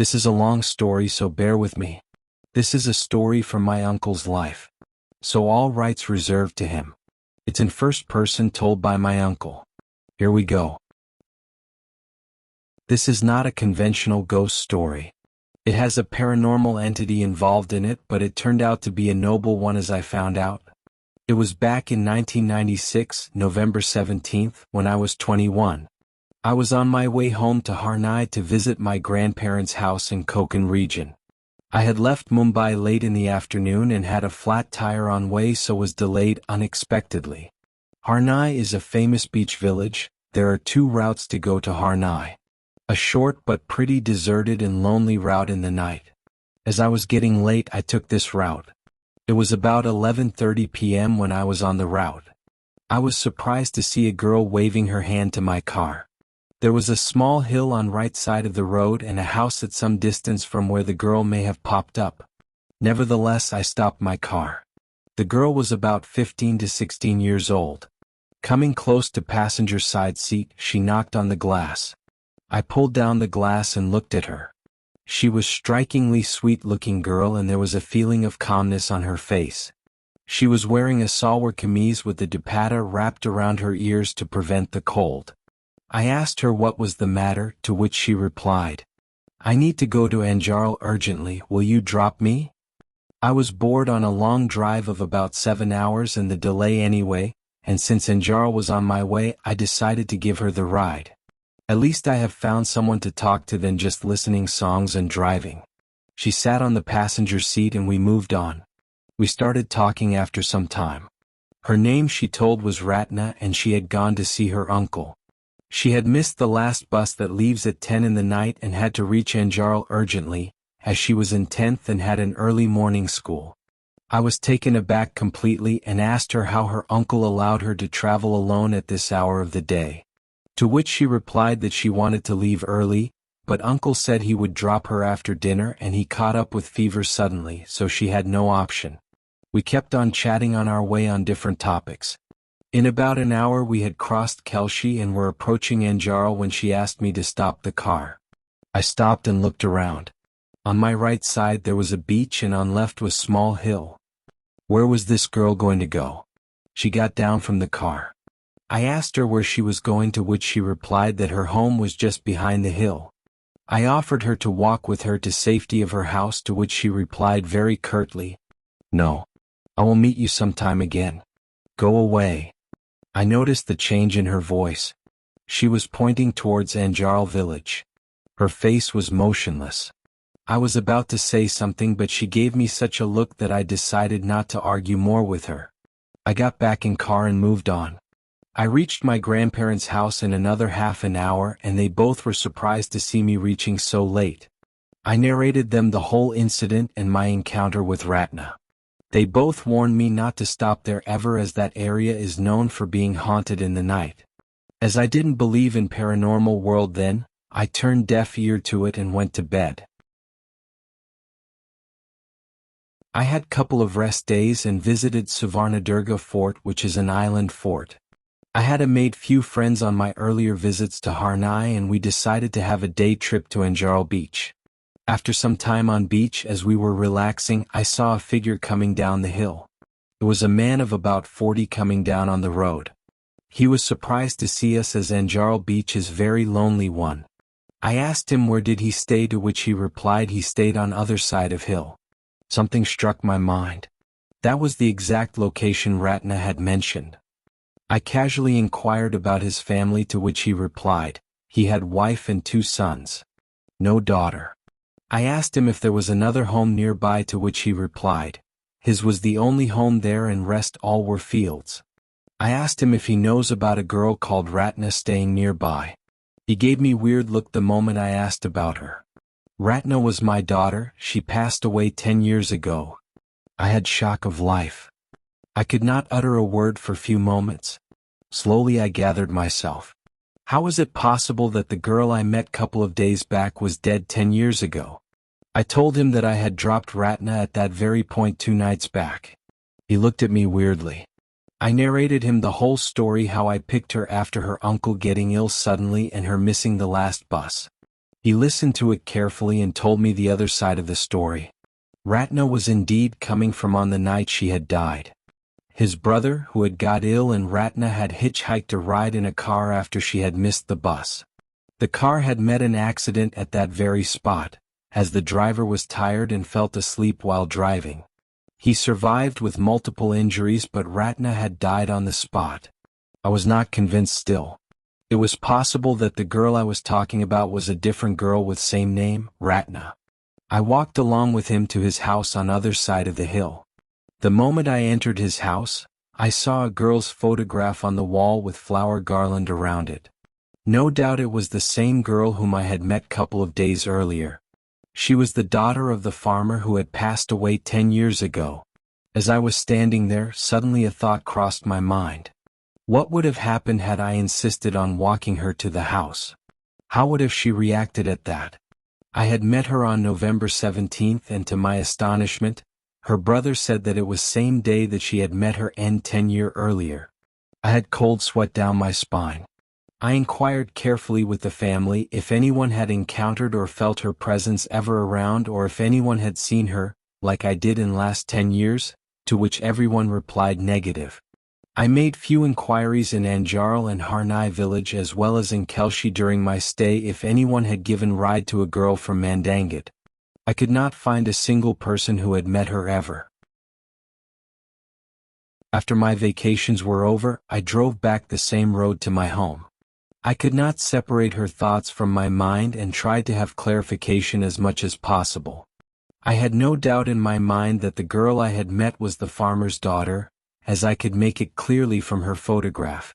This is a long story, so bear with me. This is a story from my uncle's life. So all rights reserved to him. It's in first person told by my uncle. Here we go. This is not a conventional ghost story. It has a paranormal entity involved in it, but it turned out to be a noble one as I found out. It was back in 1996, November 17th, when I was 21. I was on my way home to Harnai to visit my grandparents' house in Konkan region. I had left Mumbai late in the afternoon and had a flat tire on way, so was delayed unexpectedly. Harnai is a famous beach village. There are two routes to go to Harnai. A short but pretty deserted and lonely route in the night. As I was getting late, I took this route. It was about 11:30 p.m. when I was on the route. I was surprised to see a girl waving her hand to my car. There was a small hill on right side of the road and a house at some distance from where the girl may have popped up. Nevertheless, I stopped my car. The girl was about 15 to 16 years old. Coming close to passenger side seat, she knocked on the glass. I pulled down the glass and looked at her. She was strikingly sweet-looking girl, and there was a feeling of calmness on her face. She was wearing a salwar kameez with the dupatta wrapped around her ears to prevent the cold. I asked her what was the matter, to which she replied, "I need to go to Anjarl urgently, will you drop me?" I was bored on a long drive of about 7 hours and the delay anyway, and since Anjarl was on my way, I decided to give her the ride. At least I have found someone to talk to than just listening songs and driving. She sat on the passenger seat and we moved on. We started talking after some time. Her name, she told, was Ratna, and she had gone to see her uncle. She had missed the last bus that leaves at 10 in the night and had to reach Anjarl urgently, as she was in 10th and had an early morning school. I was taken aback completely and asked her how her uncle allowed her to travel alone at this hour of the day. To which she replied that she wanted to leave early, but uncle said he would drop her after dinner and he caught up with fever suddenly, so she had no option. We kept on chatting on our way on different topics. In about an hour we had crossed Kelshi and were approaching Anjarl when she asked me to stop the car. I stopped and looked around. On my right side there was a beach and on left was small hill. Where was this girl going to go? She got down from the car. I asked her where she was going, to which she replied that her home was just behind the hill. I offered her to walk with her to safety of her house, to which she replied very curtly, "No. I will meet you sometime again. Go away." I noticed the change in her voice. She was pointing towards Anjarl village. Her face was motionless. I was about to say something, but she gave me such a look that I decided not to argue more with her. I got back in car and moved on. I reached my grandparents' house in another half an hour, and they both were surprised to see me reaching so late. I narrated them the whole incident and my encounter with Ratna. They both warned me not to stop there ever, as that area is known for being haunted in the night. As I didn't believe in paranormal world then, I turned deaf ear to it and went to bed. I had couple of rest days and visited Suvarnadurga Fort, which is an island fort. I had made few friends on my earlier visits to Harnai, and we decided to have a day trip to Anjarl beach. After some time on beach, as we were relaxing, I saw a figure coming down the hill. It was a man of about 40 coming down on the road. He was surprised to see us, as Anjarl beach is very lonely one. I asked him where did he stay, to which he replied he stayed on other side of hill. Something struck my mind. That was the exact location Ratna had mentioned. I casually inquired about his family, to which he replied, he had wife and 2 sons. No daughter. I asked him if there was another home nearby, to which he replied, his was the only home there and rest all were fields. I asked him if he knows about a girl called Ratna staying nearby. He gave me weird look the moment I asked about her. Ratna was my daughter, she passed away 10 years ago. I had shock of life. I could not utter a word for few moments. Slowly I gathered myself. How is it possible that the girl I met couple of days back was dead 10 years ago? I told him that I had dropped Ratna at that very point 2 nights back. He looked at me weirdly. I narrated him the whole story, how I picked her after her uncle getting ill suddenly and her missing the last bus. He listened to it carefully and told me the other side of the story. Ratna was indeed coming from on the night she had died. His brother, who had got ill, and Ratna had hitchhiked a ride in a car after she had missed the bus. The car had met an accident at that very spot, as the driver was tired and felt asleep while driving. He survived with multiple injuries, but Ratna had died on the spot. I was not convinced still. It was possible that the girl I was talking about was a different girl with same name, Ratna. I walked along with him to his house on other side of the hill. The moment I entered his house, I saw a girl's photograph on the wall with flower garland around it. No doubt it was the same girl whom I had met couple of days earlier. She was the daughter of the farmer who had passed away 10 years ago. As I was standing there, suddenly a thought crossed my mind. What would have happened had I insisted on walking her to the house? How would have she reacted at that? I had met her on November 17th, and to my astonishment, her brother said that it was same day that she had met her end 10 years earlier. I had cold sweat down my spine. I inquired carefully with the family if anyone had encountered or felt her presence ever around, or if anyone had seen her, like I did in last 10 years, to which everyone replied negative. I made few inquiries in Anjarl and Harnai village as well as in Kelshi during my stay if anyone had given ride to a girl from Mandangat. I could not find a single person who had met her ever. After my vacations were over, I drove back the same road to my home. I could not separate her thoughts from my mind and tried to have clarification as much as possible. I had no doubt in my mind that the girl I had met was the farmer's daughter, as I could make it clearly from her photograph.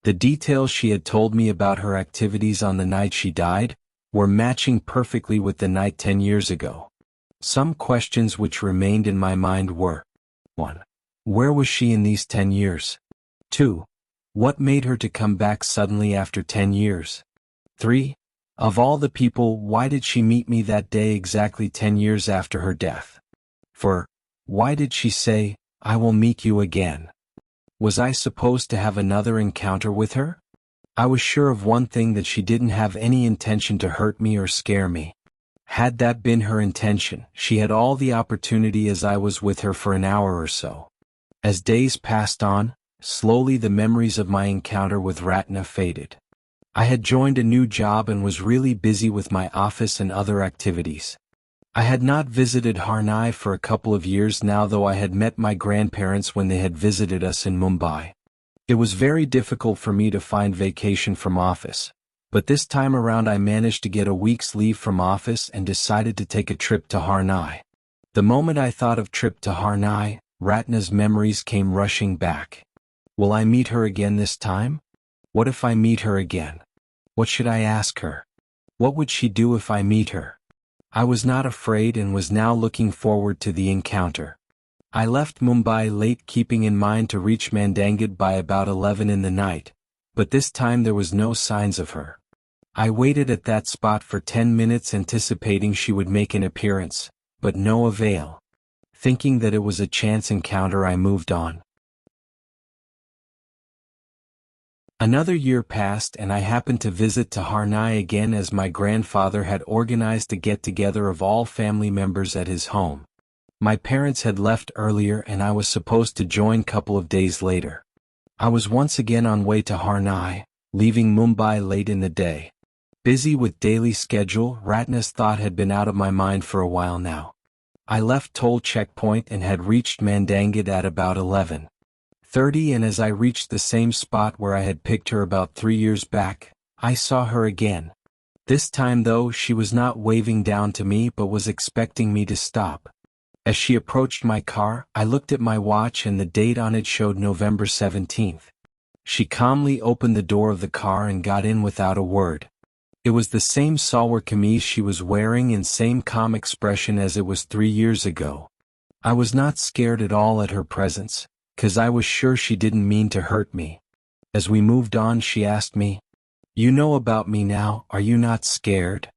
The details she had told me about her activities on the night she died were matching perfectly with the night 10 years ago. Some questions which remained in my mind were: 1. Where was she in these 10 years? 2. What made her to come back suddenly after 10 years? 3. Of all the people, why did she meet me that day exactly 10 years after her death? 4. Why did she say, "I will meet you again"? Was I supposed to have another encounter with her? I was sure of one thing, that she didn't have any intention to hurt me or scare me. Had that been her intention, she had all the opportunity as I was with her for an hour or so. As days passed on, slowly the memories of my encounter with Ratna faded. I had joined a new job and was really busy with my office and other activities. I had not visited Harnai for a couple of years now, though I had met my grandparents when they had visited us in Mumbai. It was very difficult for me to find vacation from office, but this time around I managed to get a week's leave from office and decided to take a trip to Harnai. The moment I thought of trip to Harnai, Ratna's memories came rushing back. Will I meet her again this time? What if I meet her again? What should I ask her? What would she do if I meet her? I was not afraid and was now looking forward to the encounter. I left Mumbai late, keeping in mind to reach Mandangat by about 11 in the night, but this time there was no signs of her. I waited at that spot for 10 minutes anticipating she would make an appearance, but no avail. Thinking that it was a chance encounter, I moved on. Another year passed and I happened to visit to Harnai again, as my grandfather had organized a get-together of all family members at his home. My parents had left earlier and I was supposed to join couple of days later. I was once again on way to Harnai, leaving Mumbai late in the day. Busy with daily schedule, Ratna's thought had been out of my mind for a while now. I left toll checkpoint and had reached Mandangat at about 11:30, and as I reached the same spot where I had picked her about 3 years back, I saw her again. This time though, she was not waving down to me but was expecting me to stop. As she approached my car, I looked at my watch and the date on it showed November 17th. She calmly opened the door of the car and got in without a word. It was the same salwar kameez she was wearing and same calm expression as it was 3 years ago. I was not scared at all at her presence, 'cause I was sure she didn't mean to hurt me. As we moved on, she asked me, "You know about me now, are you not scared?"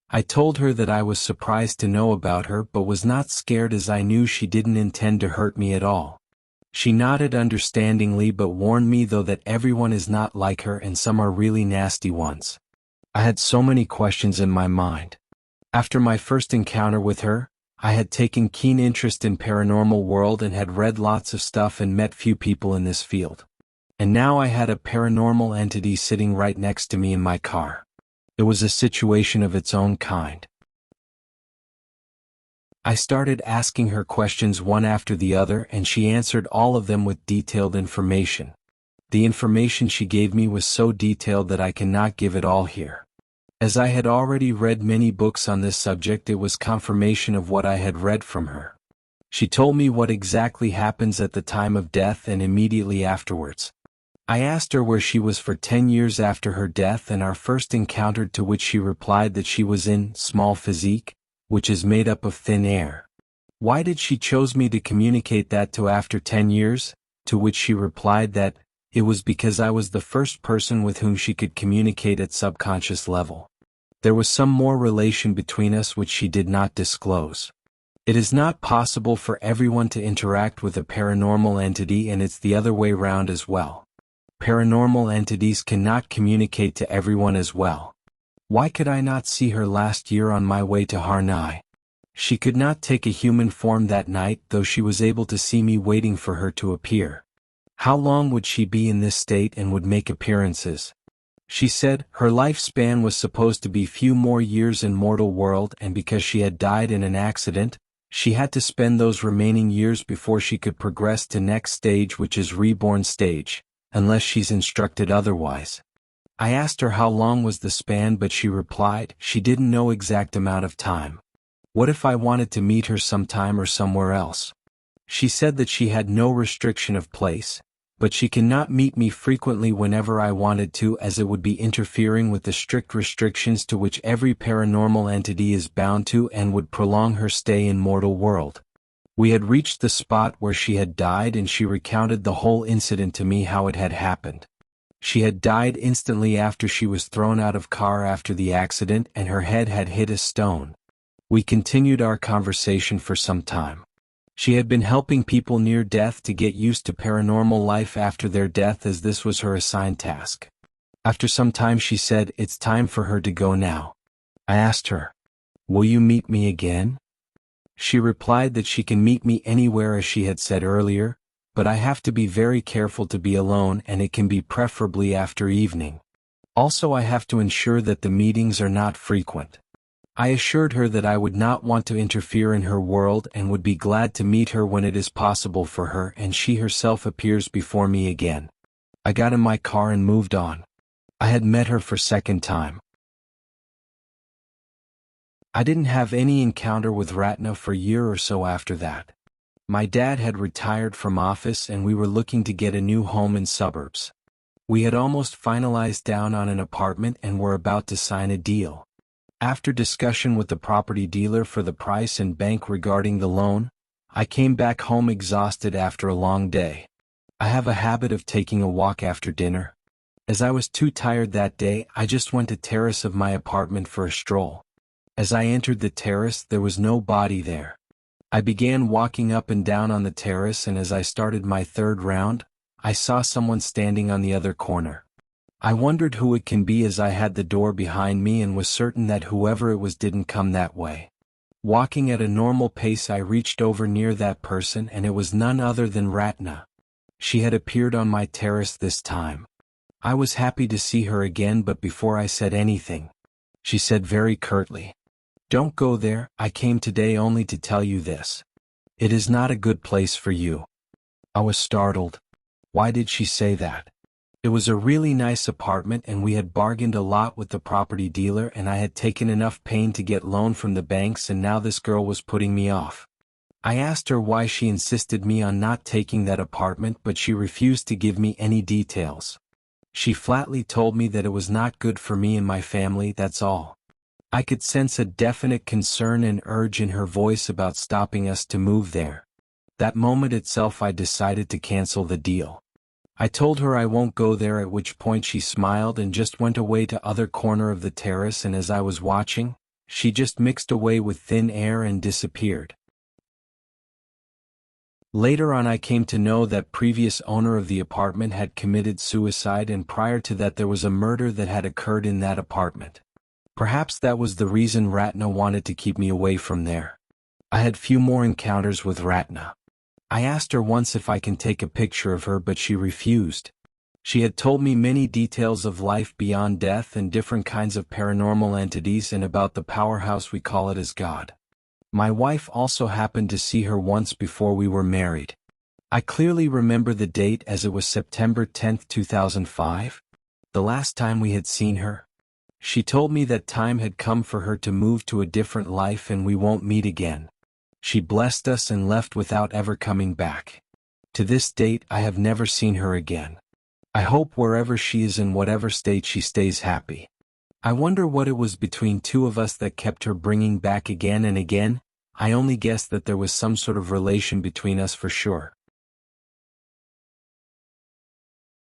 I told her that I was surprised to know about her but was not scared, as I knew she didn't intend to hurt me at all. She nodded understandingly but warned me though that everyone is not like her and some are really nasty ones. I had so many questions in my mind. After my first encounter with her, I had taken keen interest in paranormal world and had read lots of stuff and met few people in this field. And now I had a paranormal entity sitting right next to me in my car. It was a situation of its own kind. I started asking her questions one after the other, and she answered all of them with detailed information. The information she gave me was so detailed that I cannot give it all here. As I had already read many books on this subject, it was confirmation of what I had read from her. She told me what exactly happens at the time of death and immediately afterwards. I asked her where she was for 10 years after her death and our first encounter, to which she replied that she was in small physique, which is made up of thin air. Why did she chose me to communicate that to after 10 years? To which she replied that it was because I was the first person with whom she could communicate at subconscious level. There was some more relation between us which she did not disclose. It is not possible for everyone to interact with a paranormal entity, and it's the other way round as well. Paranormal entities cannot communicate to everyone as well. Why could I not see her last year on my way to Harnai? She could not take a human form that night, though she was able to see me waiting for her to appear. How long would she be in this state and would make appearances? She said her lifespan was supposed to be few more years in mortal world, and because she had died in an accident, she had to spend those remaining years before she could progress to next stage, which is reborn stage, unless she's instructed otherwise. I asked her how long was the span, but she replied she didn't know exact amount of time. What if I wanted to meet her sometime or somewhere else? She said that she had no restriction of place, but she cannot meet me frequently whenever I wanted to, as it would be interfering with the strict restrictions to which every paranormal entity is bound to, and would prolong her stay in mortal world. We had reached the spot where she had died, and she recounted the whole incident to me, how it had happened. She had died instantly after she was thrown out of car after the accident, and her head had hit a stone. We continued our conversation for some time. She had been helping people near death to get used to paranormal life after their death, as this was her assigned task. After some time she said it's time for her to go now. I asked her, "Will you meet me again?" She replied that she can meet me anywhere, as she had said earlier, but I have to be very careful to be alone, and it can be preferably after evening. Also, I have to ensure that the meetings are not frequent. I assured her that I would not want to interfere in her world and would be glad to meet her when it is possible for her and she herself appears before me again. I got in my car and moved on. I had met her for second time. I didn't have any encounter with Ratna for a year or so after that. My dad had retired from office and we were looking to get a new home in suburbs. We had almost finalized down on an apartment and were about to sign a deal. After discussion with the property dealer for the price and bank regarding the loan, I came back home exhausted after a long day. I have a habit of taking a walk after dinner. As I was too tired that day, I just went to terrace of my apartment for a stroll. As I entered the terrace, there was no body there. I began walking up and down on the terrace, and as I started my third round, I saw someone standing on the other corner. I wondered who it can be, as I had the door behind me and was certain that whoever it was didn't come that way. Walking at a normal pace, I reached over near that person, and it was none other than Ratna. She had appeared on my terrace this time. I was happy to see her again, but before I said anything, she said very curtly, "Don't go there, I came today only to tell you this. It is not a good place for you." I was startled. Why did she say that? It was a really nice apartment and we had bargained a lot with the property dealer, and I had taken enough pain to get loan from the banks, and now this girl was putting me off. I asked her why she insisted me on not taking that apartment, but she refused to give me any details. She flatly told me that it was not good for me and my family, that's all. I could sense a definite concern and urge in her voice about stopping us to move there. That moment itself I decided to cancel the deal. I told her I won't go there, at which point she smiled and just went away to other corner of the terrace, and as I was watching, she just mixed away with thin air and disappeared. Later on I came to know that previous owner of the apartment had committed suicide, and prior to that there was a murder that had occurred in that apartment. Perhaps that was the reason Ratna wanted to keep me away from there. I had few more encounters with Ratna. I asked her once if I can take a picture of her, but she refused. She had told me many details of life beyond death and different kinds of paranormal entities and about the powerhouse we call it as God. My wife also happened to see her once before we were married. I clearly remember the date as it was September 10, 2005, the last time we had seen her. She told me that time had come for her to move to a different life and we won't meet again. She blessed us and left without ever coming back. To this date I have never seen her again. I hope wherever she is in whatever state she stays happy. I wonder what it was between two of us that kept her bringing back again and again. I only guess that there was some sort of relation between us for sure.